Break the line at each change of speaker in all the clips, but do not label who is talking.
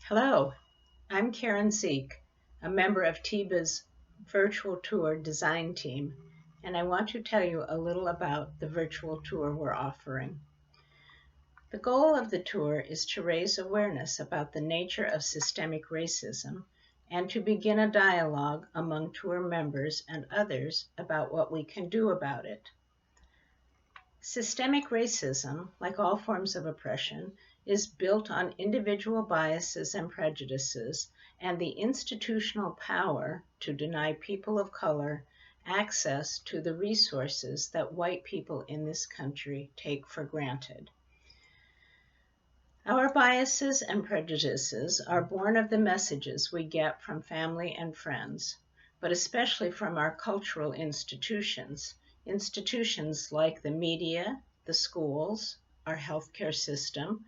Hello, I'm Karen Ziech, a member of TIBA's Virtual Tour design team, and I want to tell you a little about the virtual tour we're offering. The goal of the tour is to raise awareness about the nature of systemic racism and to begin a dialogue among tour members and others about what we can do about it. Systemic racism, like all forms of oppression, is built on individual biases and prejudices and the institutional power to deny people of color access to the resources that white people in this country take for granted. Our biases and prejudices are born of the messages we get from family and friends, but especially from our cultural institutions like the media, the schools, our healthcare system,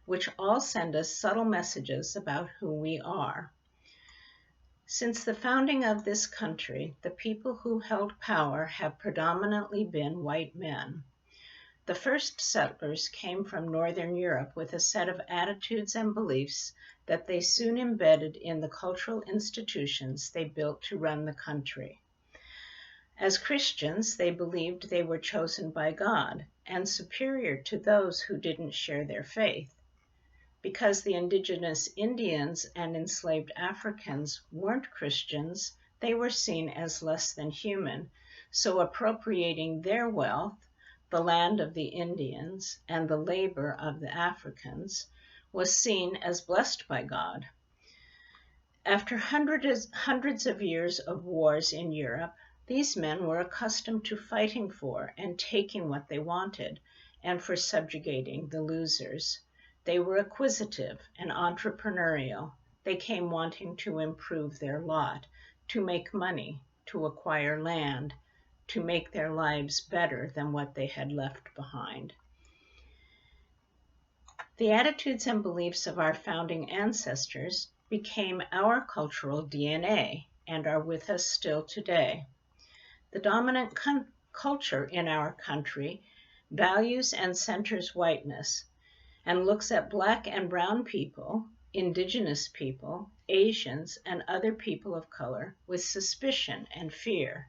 which all send us subtle messages about who we are. Since the founding of this country, the people who held power have predominantly been white men. The first settlers came from Northern Europe with a set of attitudes and beliefs that they soon embedded in the cultural institutions they built to run the country. As Christians, they believed they were chosen by God and superior to those who didn't share their faith. Because the indigenous Indians and enslaved Africans weren't Christians, they were seen as less than human, so appropriating their wealth, the land of the Indians, and the labor of the Africans, was seen as blessed by God. After hundreds of years of wars in Europe, these men were accustomed to fighting for and taking what they wanted, and for subjugating the losers. They were acquisitive and entrepreneurial. They came wanting to improve their lot, to make money, to acquire land, to make their lives better than what they had left behind. The attitudes and beliefs of our founding ancestors became our cultural DNA and are with us still today. The dominant culture in our country values and centers whiteness and looks at Black and brown people, indigenous people, Asians, and other people of color with suspicion and fear.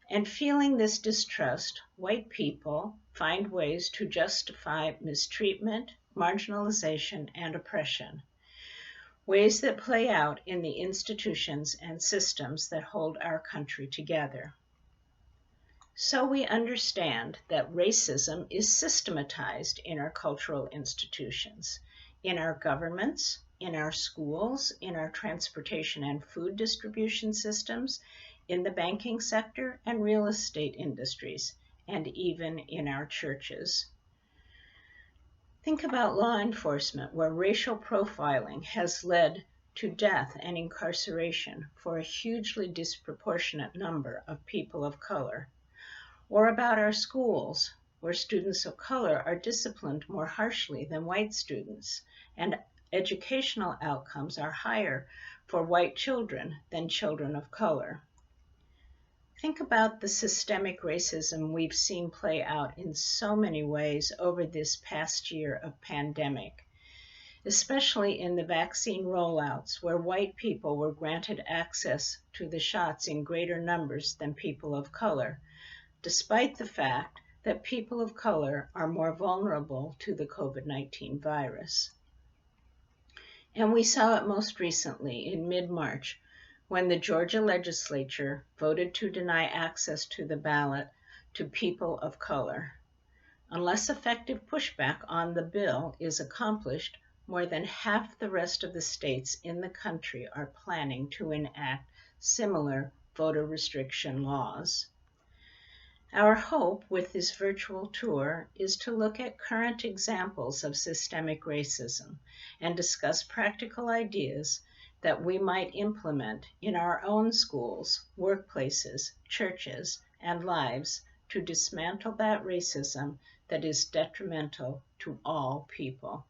And feeling this distrust, white people find ways to justify mistreatment, marginalization, and oppression, ways that play out in the institutions and systems that hold our country together. So we understand that racism is systematized in our cultural institutions, in our governments, in our schools, in our transportation and food distribution systems, in the banking sector and real estate industries, and even in our churches. Think about law enforcement, where racial profiling has led to death and incarceration for a hugely disproportionate number of people of color. Or about our schools, where students of color are disciplined more harshly than white students, and educational outcomes are higher for white children than children of color. Think about the systemic racism we've seen play out in so many ways over this past year of pandemic, especially in the vaccine rollouts, where white people were granted access to the shots in greater numbers than people of color, despite the fact that people of color are more vulnerable to the COVID-19 virus. And we saw it most recently in mid-March, when the Georgia legislature voted to deny access to the ballot to people of color. Unless effective pushback on the bill is accomplished, more than half the rest of the states in the country are planning to enact similar voter restriction laws. Our hope with this virtual tour is to look at current examples of systemic racism and discuss practical ideas that we might implement in our own schools, workplaces, churches, and lives to dismantle that racism that is detrimental to all people.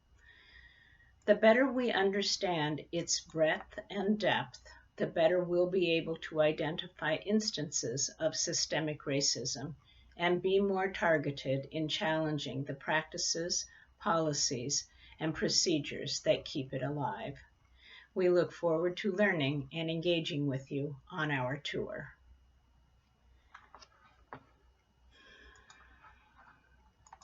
The better we understand its breadth and depth, the better we'll be able to identify instances of systemic racism and be more targeted in challenging the practices, policies, and procedures that keep it alive. We look forward to learning and engaging with you on our tour.